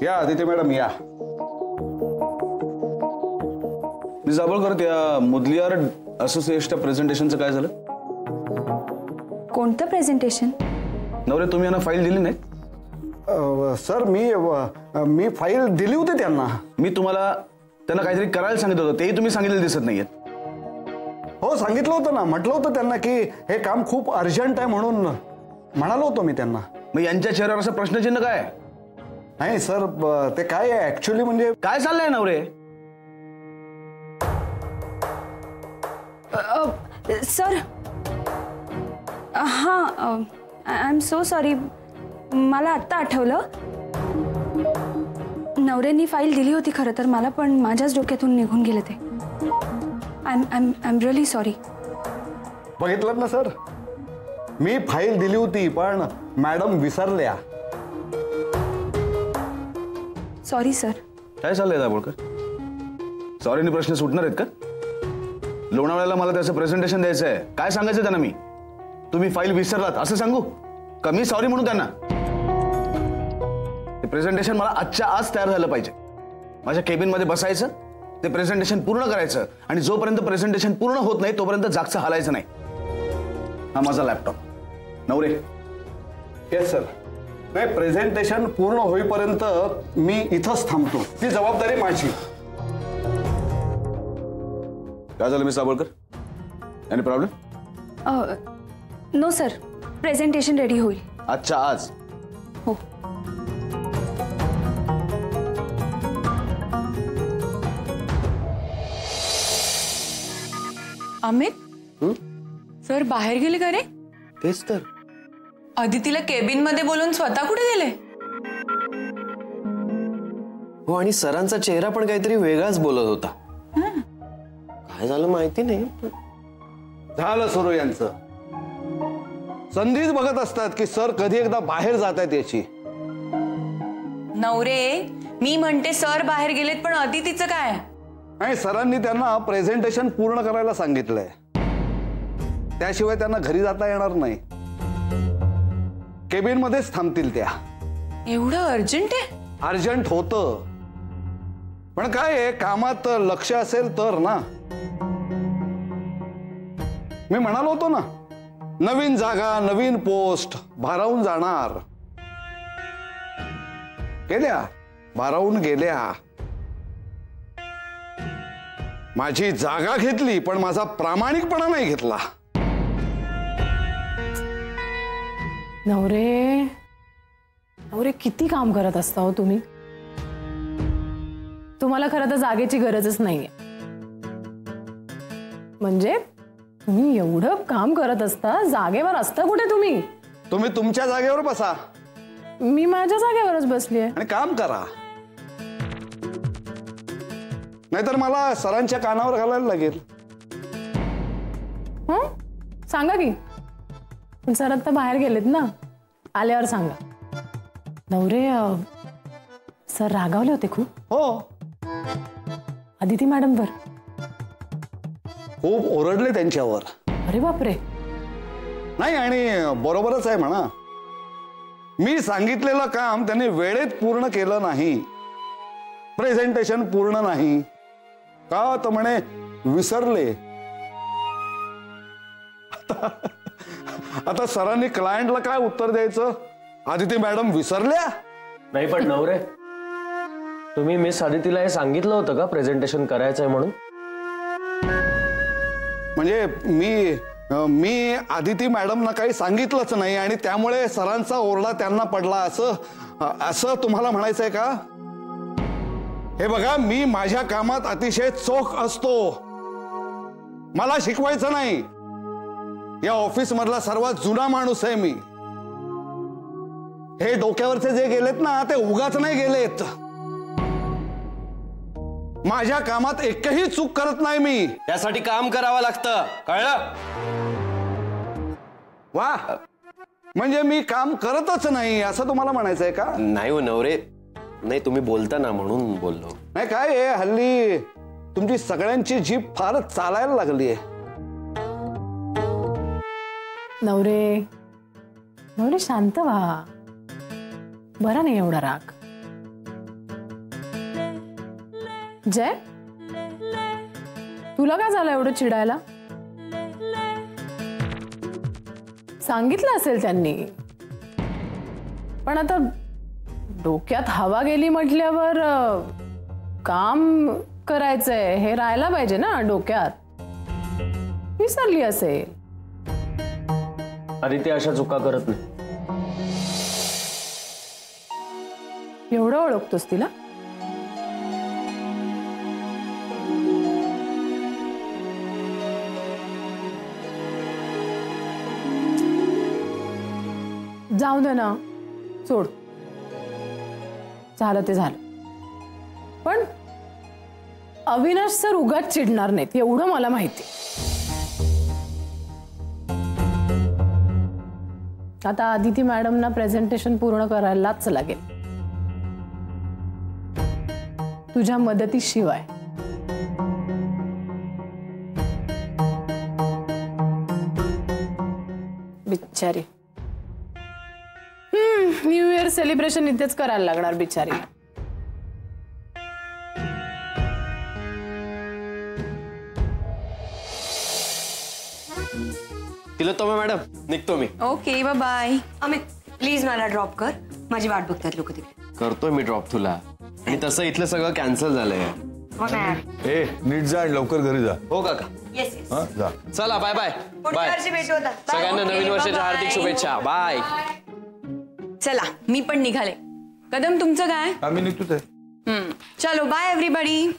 या आदित्य मॅडम या. मी जाबळकर, त्या मुदलियार असोसिएशनच्या प्रेझेंटेशनचं काय झालं? कोणतं प्रेझेंटेशन? नवरे तुम्ही यांना फाईल दिली नाही? सर मी फाईल दिली होती त्यांना. मी तुम्हाला त्यांना काहीतरी करायला सांगितलं होतं, तेही तुम्ही सांगितलं दिसत नाहीये. हो सांगितलं होतं ना, म्हटलं होतं त्यांना की हे काम खूप अर्जंट आहे म्हणून म्हणालो होतो मी त्यांना. मग यांच्या चेहऱ्यावर असं प्रश्नचिन्ह काय? नाही सर, ते काय आहे ऍक्च्युअली, म्हणजे काय चाललंय नवरे? सर हां, आय एम सो सॉरी. मला आत्ता आठवलं, नवऱ्यांनी फाईल दिली होती खरं तर मला, पण माझ्याच डोक्यातून निघून गेले ते. I am really sorry. बघितलं ना सर, मी फाईल दिली होती पण मॅडम विसरल्या. Sorry sir. काय चाललंय जाबळकर? सॉरीने प्रश्न सुटणार आहेत का? लोणावळ्याला मला त्याचं प्रेझेंटेशन द्यायचं आहे. काय सांगायचं त्यांना मी? तुम्ही फाईल विसरलात असं सांगू का? मी सॉरी म्हणू त्यांना? ते प्रेझेंटेशन मला आजच्या आज तयार झालं पाहिजे. माझ्या केबिनमध्ये बसायचं, ते प्रेझेंटेशन पूर्ण करायचं, आणि जोपर्यंत प्रेझेंटेशन पूर्ण होत नाही तोपर्यंत जागचं हालायचं नाही. हा माझा लॅपटॉप. नवरे. Yes sir. नाही, प्रेझेंटेशन पूर्ण होईपर्यंत मी इथंच थांबतो. ती जबाबदारी माझी. काय झालं miss Jabalkar? Any problem? No sir, presentation ready होईल आजच्या आज. हो. अमित सर बाहेर गेले का रे? तेच तर. अदितीला केबिन मध्ये बोलून स्वतः कुठे गेले? हो, आणि सरांचा चेहरा पण काहीतरी वेगळाच बोलत होता. काय झालं माहिती नाही. झालं सुरू यांचं. संधीच बघत असतात की सर कधी एकदा बाहेर जात आहेत याची. नवरे, मी म्हणते सर बाहेर गेलेत, पण अदितीचं काय? आणि सरांनी त्यांना प्रेझेंटेशन पूर्ण करायला सांगितलंय, त्याशिवाय त्यांना घरी जाता येणार नाही. केबिन मध्येच थांबतील त्या. एवढं अर्जंट आहे? अर्जंट होतं, पण काय आहे, कामात लक्ष असेल तर ना. मी म्हणालो होतो ना, नवीन जागा, नवीन पोस्ट, भारावून जाणार. गेल्या, भारावून गेल्या. माझी जागा घेतली पण माझा प्रामाणिकपणा नाही घेतला. नवरे, नवरे किती काम करत असता हो तुम्ही. तुम्हाला खरं तर जागेची गरजच नाहीये. म्हणजे तुम्ही एवढं काम करत असता, जागेवर असता कुठे तुम्ही? तुम्ही तुमच्या जागेवर बसा. मी माझ्या जागेवरच बसली आहे. आणि काम करा, नाहीतर मला सरांच्या कानावर घालायला लागेल. सांगा की. पण सर आता बाहेर गेलेत ना, आल्यावर सांगा. नवरे, सर रागावले होते खूप? हो. अदिती मॅडमवर खूप ओरडले त्यांच्यावर. अरे बापरे. नाही, आणि बरोबरच आहे म्हणा. मी सांगितलेलं काम त्यांनी वेळेत पूर्ण केलं नाही. प्रेझेंटेशन पूर्ण नाही का तर म्हणे विसरले. आता सरांनी क्लायंटला काय उत्तर द्यायचं? आदिती मॅडम विसरल्या? नाही, पण नवरे, तुम्ही मिस आदितीला हे सांगितलं होतं का प्रेझेंटेशन करायचंय म्हणून? म्हणजे मी आदिती मॅडमना काही सांगितलंच नाही आणि त्यामुळे सरांचा ओरडा त्यांना पडला असं तुम्हाला म्हणायचंय का? हे बघा, मी माझ्या कामात अतिशय चोख असतो. मला शिकवायचं नाही. या ऑफिस मधला सर्वात जुना माणूस आहे मी. हे डोक्यावरचे जे गेलेत ना, ते उगाच नाही गेलेत. माझ्या कामात एकही चूक करत नाही मी. त्यासाठी काम करावं लागतं, कळलं? वा, म्हणजे मी काम करतच नाही असं तुम्हाला म्हणायचंय का? नाही हो नवरे, नाही, तुम्ही बोलता ना म्हणून बोललो. नाही, काय आहे, हल्ली तुमची सगळ्यांची जीभ फारच चालायला लागली आहे. नवरे, नवरे शांत व्हा. बरा नाही एवढा राग. जय, तुला काय झालं एवढं चिडायला? सांगितलं असेल त्यांनी, पण आता डोक्यात हवा गेली म्हटल्यावर काम करायचंय हे राहायला पाहिजे ना डोक्यात. विसरली असेल. अरे ते अशा चुका करत नाही. एवढं ओळखतोस तिला? जाऊ दे ना, सोड. झालं ते झालं. पण अविनाश सर उगाच चिडणार नाहीत एवढं मला माहिती. आता आदिती मॅडमना प्रेझेंटेशन पूर्ण करायलाच लागेल तुझ्या मदतीशिवाय. बिचारी. न्यू इयर सेलिब्रेशन इथेच करायला लागणार बिचारी. तिलोत्तमा मॅडम, निघतो मी. Okay bye. अमित प्लीज मला ड्रॉप कर, माझी वाट बघतात लोक तिकडे. करतोय मी ड्रॉप तुला. आणि तसं इथलं सगळं कॅन्सल झालंय. ए नीट जा आणि लवकर घरी जा. हो काका. Yes yes. हा जा. चला बाय बाय. पुढच्या वर्षी भेटू आता. Bye. सगळ्यांना Okay, नवीन वर्षाच्या bye-bye. हार्दिक शुभेच्छा. बाय. चला मी पण निघाले. कदम तुमचं काय? आम्ही निघतोच आहे. चलो बाय एव्हरीबडी.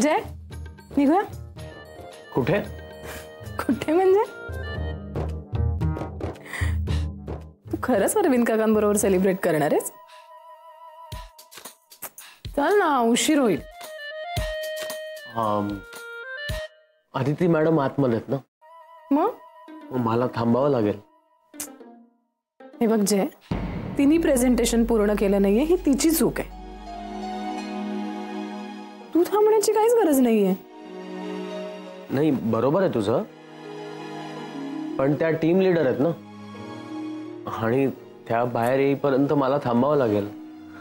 जय, निघूया. कुठे? कुठे म्हणजे? तू खरंच अरविंद काकांबरोबर सेलिब्रेट करणार आहेस? चल ना, उशीर होईल. आदिती मॅडम आतमध्ये आहेत ना, मग मला थांबावं लागेल. हे बघ जय, तिने प्रेझेंटेशन पूर्ण केलं नाहीये ही तिची चूक आहे. तू थांबण्याची काहीच गरज नाहीये. नाही बरोबर आहे तुझं, पण त्या टीम लीडर आहेत ना, आणि त्या बाहेर येईपर्यंत मला थांबावं लागेल.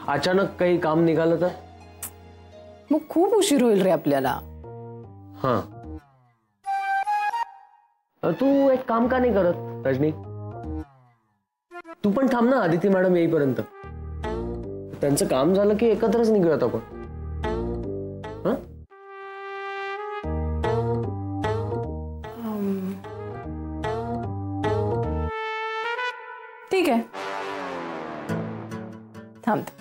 अचानक काही काम निघालं तर मग खूप उशीर होईल रे आपल्याला. हा, तू एक काम का नाही करत रजनी? तू पण थांब ना आदिती मॅडम येईपर्यंत. त्यांचं काम झालं की एकत्रच निघूयात आपण. हा, ठीक आहे, थांबते.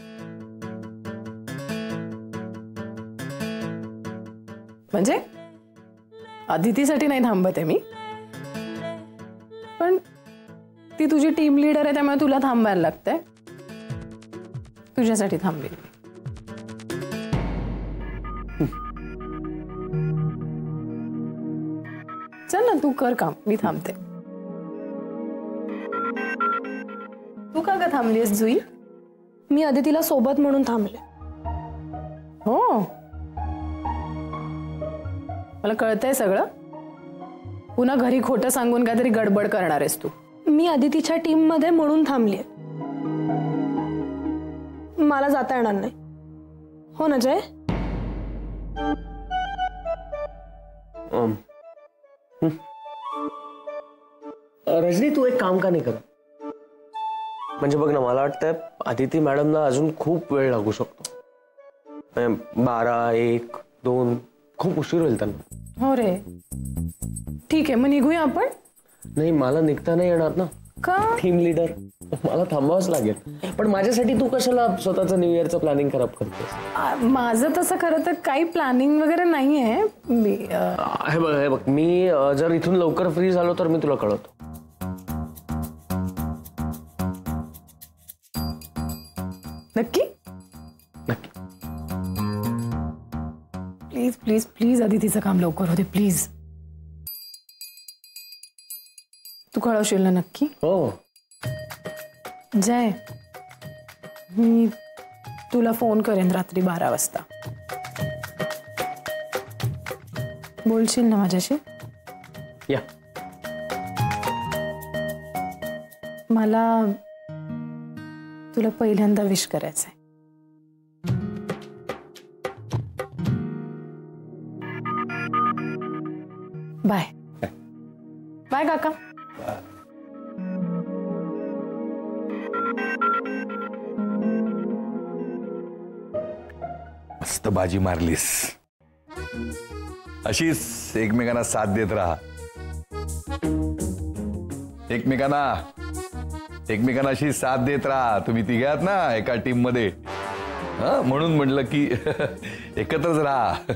म्हणजे अदितीसाठी नाही थांबत आहे मी, पण ती तुझी टीम लीडर आहे त्यामुळे तुला थांबायला लागतंय. तुझ्यासाठी थांबेल. चल ना, तू कर काम, मी थांबते. तू का ग थांबलीस जुई? मी अदितीला सोबत म्हणून थांबले. हो, मला कळतंय सगळं. पुन्हा घरी खोटं सांगून काहीतरी गडबड करणार आहेस तू. मी अदितीच्या टीम मध्ये म्हणून थांबलीये. मला जाता येणार नाही. हो ना जय? रजनी तू एक काम का नाही करत? म्हणजे बघ ना, मला वाटतं आदिती मॅडमला अजून खूप वेळ लागू शकतो. 12, 1, 2 खूप उशीर होईल त्यांना. हो रे, ठीक आहे, मग निघूया आपण. नाही, मला निघता नाही येणार ना. का? टीम लीडर, मला थांबावंच लागेल. पण माझ्यासाठी तू कशाला स्वतःचं न्यू इयरचं प्लॅनिंग खराब करतेस? माझं तसं खरं तर काही प्लॅनिंग वगैरे नाही आहे. हे बघ मी जर इथून लवकर फ्री झालो तर मी तुला कळवतो. नक्की? नक्की. प्लीज प्लीज प्लीज अदितीचं काम लवकर होते प्लीज. तू कळवशील ना नक्की? हो. जय, मी तुला फोन करेन रात्री 12 वाजता. बोलशील ना माझ्याशी? या. मला तुला पहिल्यांदा विश करायचंय. बाय बाय काका. मस्त बाजी मारलीस. अशीच एकमेकांना साथ देत राहा. एकमेकांना अशी साथ देत राहा. तुम्ही तिघे आहात ना एका टीम मध्ये, म्हणून म्हटलं की एकत्रच राहा.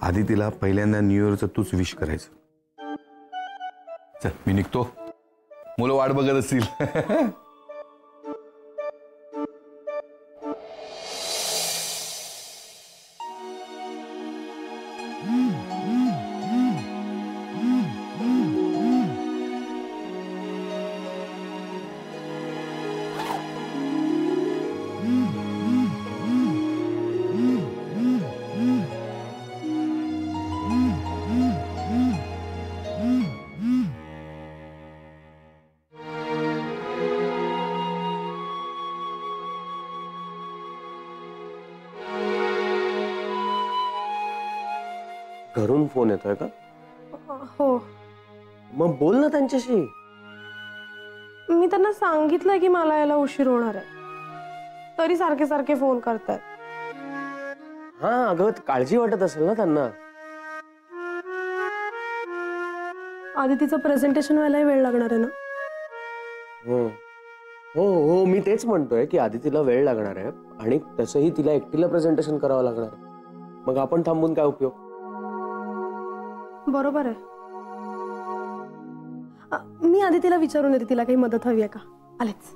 आदितीला पहिल्यांदा न्यू इयरचं तूच विश करायचं. चल मी निघतो, मुलं वाट बघत असतील. घरून फोन येतोय का? हो. मग बोल ना त्यांच्याशी. मी त्यांना सांगितलंय की मला यायला उशीर होणार आहे, तरी सारखे सारखे फोन करतायत. हा अगं काळजी वाटत असेल ना त्यांना. आदितीचं प्रेझेंटेशन व्हायला वेळ लागणार आहे ना. हो हो मी तेच म्हणतोय की आदितीला वेळ लागणार आहे आणि तसंही तिला एकटीला प्रेझेंटेशन करावं लागणार आहे. मग आपण थांबून काय उपयोग. बरोबर आहे. मी आदितीला विचारून येते तिला काही मदत हवी आहे का. आलेच.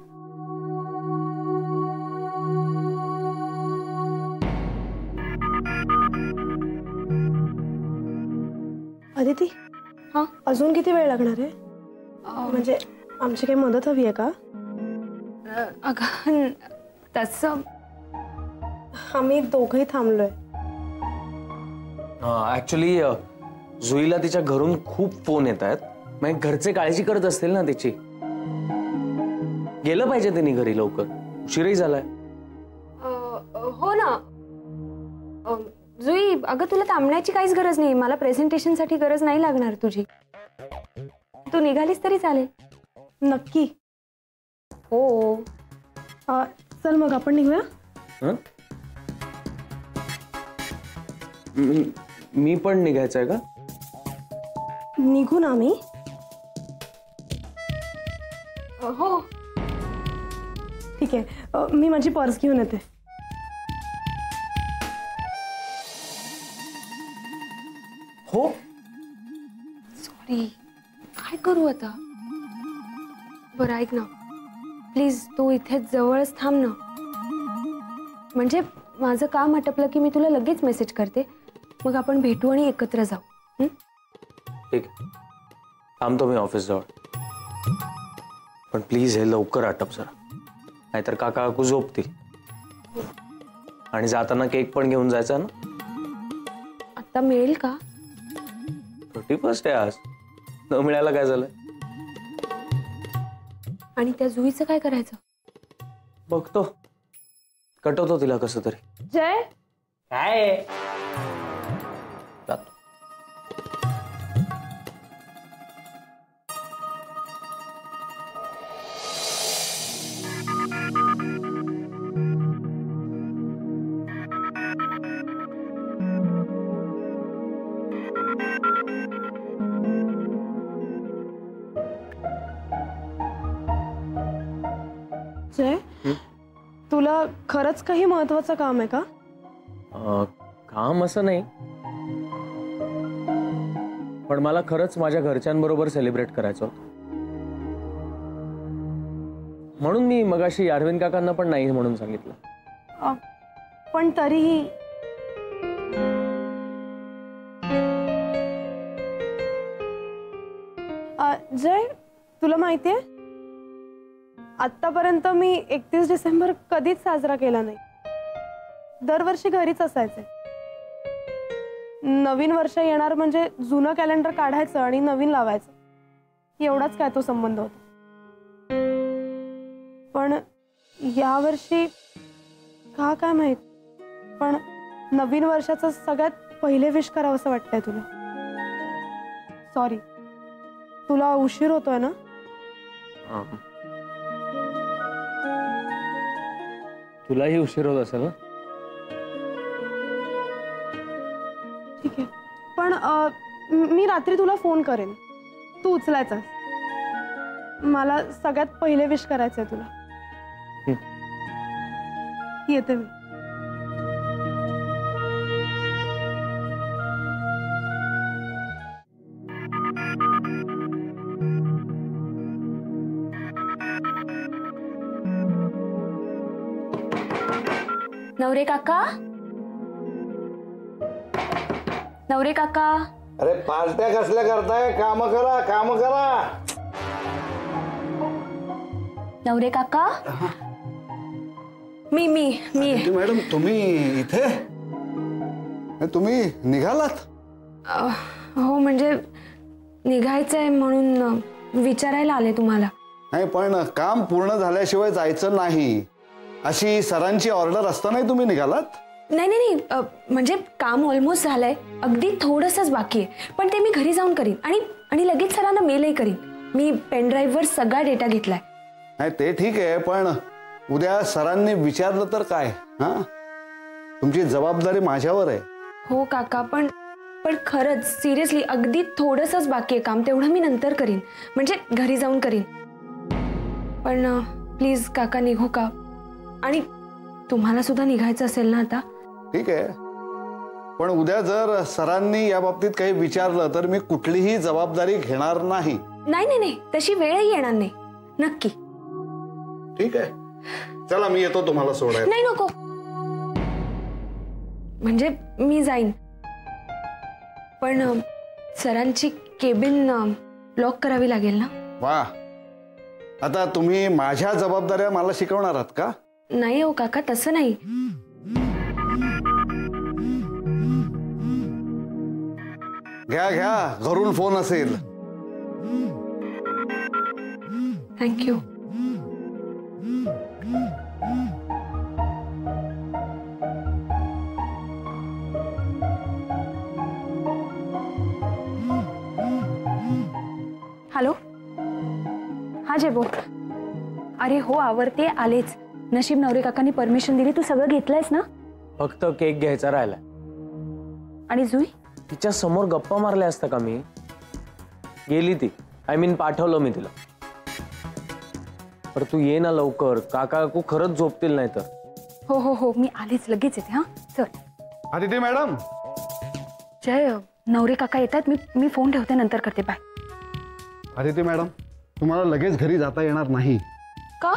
आदिती, हा अजून किती वेळ लागणार आहे. म्हणजे आमची काही मदत हवी आहे का. अगं तसं आम्ही दोघंही थांबलोय. ऍक्च्युली जुईला तिच्या घरून खूप फोन येत आहेत. मग घरचे काळजी करत असतील ना तिची. गेलं पाहिजे त्यांनी घरी लवकर, उशीरही झालाय. हो ना जुई, अगं तुला थांबण्याची काहीच गरज नाही. मला प्रेझेंटेशन साठी गरज नाही लागणार तुझी. तू निघालीस तरी चालेल. नक्की. हो चल मग आपण निघूया. मी पण निघायचंय का. निघू ना आम्ही. हो ठीक आहे. मी माझी पर्स घेऊन येते. हो सॉरी, काय करू आता. बरं ऐक ना प्लीज, तू इथे जवळच थांब ना. म्हणजे माझं काम आटपलं की मी तुला लगेच मेसेज करते. मग आपण भेटू आणि एकत्र जाऊ. ठीक आहे, थांबतो मी ऑफिस जवळ. पण प्लीज हे लवकर आटप जरा, नाहीतर काका काकू झोपतील. आणि जाताना केक पण घेऊन जायचा ना. आता मिळेल का. 31st आहे आज, न मिळायला काय झालं. आणि त्या जुईचं काय करायचं. बघतो, कटवतो तिला कसं तरी. जय काय जातो. जय, तुला खरंच काही महत्वाचं काम आहे का. काम असं नाही, पण मला खरंच माझ्या घरच्यांबरोबर सेलिब्रेट करायचं होतं. म्हणून मी मगाशी अरविंद काकांना पण नाही म्हणून सांगितलं. पण तरीही जय, तुला माहितीये आतापर्यंत मी 31 डिसेंबर कधीच साजरा केला नाही. दरवर्षी घरीच असायचे. नवीन वर्ष येणार म्हणजे जुनं कॅलेंडर काढायचं आणि नवीन लावायचं. एवढाच काय तो संबंध होता. पण यावर्षी का काय माहित, पण नवीन वर्षाचं सगळ्यात पहिले विश करावं असं वाटतंय तुला. सॉरी, तुला उशीर होतोय ना? तुलाही उशीर होत असेल ना? ठीक आहे, पण मी रात्री तुला फोन करेन, तू उचलायचा. मला सगळ्यात पहिले विश करायचंय तुला. येते मी. नवरे काका, नवरे काका. अरे पार्ट्या कसल्या करताय? काम करा, काम करा. नवरे काका. मी मी मी मॅडम तुम्ही इथे? तुम्ही निघालात? हो म्हणजे निघायचंय म्हणून विचारायला आले तुम्हाला. नाही पण काम पूर्ण झाल्याशिवाय जायचं नाही अशी सरांची ऑर्डर असतानाही तुम्ही निघालात? नाही नाही नाही, म्हणजे काम ऑलमोस्ट झालंय, अगदी थोडंसंच बाकी आहे, पण ते मी घरी जाऊन करीन आणि लगेच सरांना मेलही करीन. मी पेनड्राईव्हवर सगळा डेटा घेतलाय. नाही ते ठीक आहे, पण उद्या सरांनी विचारलं तर काय? हा, तुमची जबाबदारी माझ्यावर आहे. हो काका, पण खरंच सिरियसली अगदी थोडंसंच बाकी आहे काम, तेवढं मी नंतर करीन, म्हणजे घरी जाऊन करीन. पण प्लीज काका निघू का? आणि तुम्हाला सुद्धा निघायचं असेल ना आता? ठीक आहे, पण उद्या जर सरांनी या बाबतीत काही विचारलं तर मी कुठलीही जबाबदारी घेणार नाही. नाही नाही नाही, तशी वेळही येणार नाही, नक्की. ठीक आहे, चला मी येतो तुम्हाला सोडायला. नाही नको, म्हणजे मी जाईन, पण सरांची केबिन लॉक करावी लागेल ना? वा, आता तुम्ही माझ्या जबाबदाऱ्या मला शिकवणार आहात का? नाही हो काका, तसं नाही. घ्या घ्या, घरून फोन असेल. थँक्यू. हॅलो, हा जय बोल. अरे हो, आवरते, आलेच. नशीब नवरे काकांनी परमिशन दिली. तू सगळं घेतलंयस ना? फक्त केक घ्यायचा राहिला. आणि जुई तिच्या समोर गप्पा मारल्या असता का मी? गेली ती, पाठवलं मी तिला. पर तू ये ना लवकर, काका काकू खरंच झोपतील नाही तर. हो हो हो, मी आलेच, लगेच येते. हा चल. आदिती मॅडम. जय, नवरे काका येतात, मी फोन ठेवते, नंतर करते. बाय. आदिती मॅडम, तुम्हाला लगेच घरी जाता येणार नाही. का?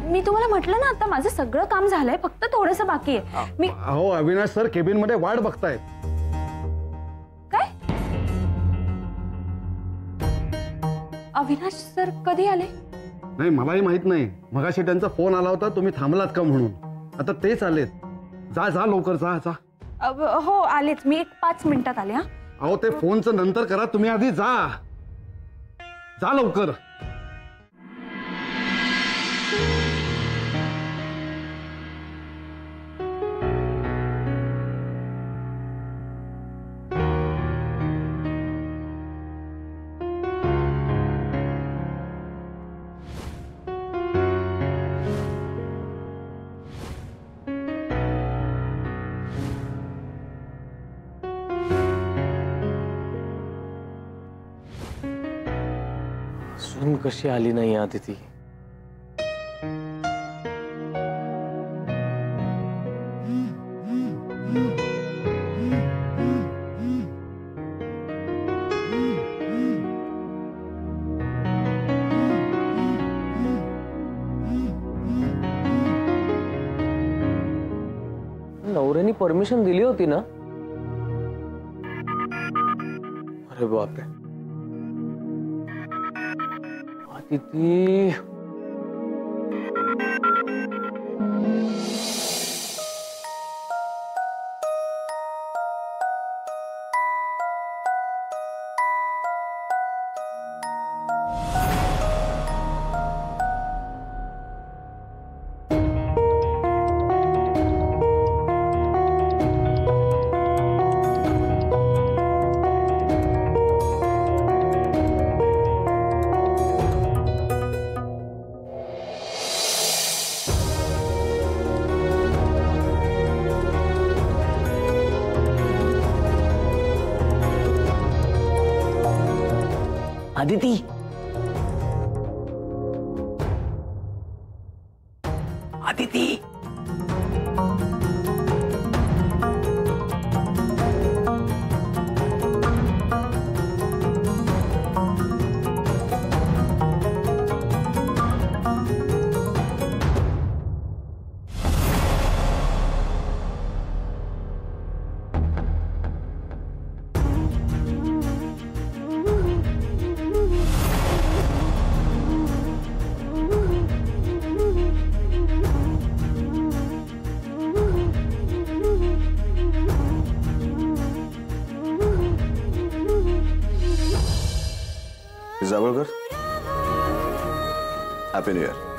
मी तुम्हाला म्हटलं ना, आता माझं सगळं काम झालंय, फक्त थोडंसं बाकी आहे. मी अहो, अविनाश सर केबिन मध्ये वाट बघतायत. काय? अविनाश सर कधी आले? नाही, मलाही माहित नाही. मगाशी त्यांचा फोन आला होता, तुम्ही थांबलात का म्हणून. आता तेच आलेत. जा जा लवकर, जा जा. हो आलेच, मी 5 मिनिटात आले. हा. अहो, ते फोनचं नंतर करा, तुम्ही आधी जा. जा लवकर. सून कशी आली नाही आदिती? नवऱ्यानी परमिशन दिली होती ना? अरे बापरे, Aditi. Aditi, Aditi, Jawalkar, happy new year.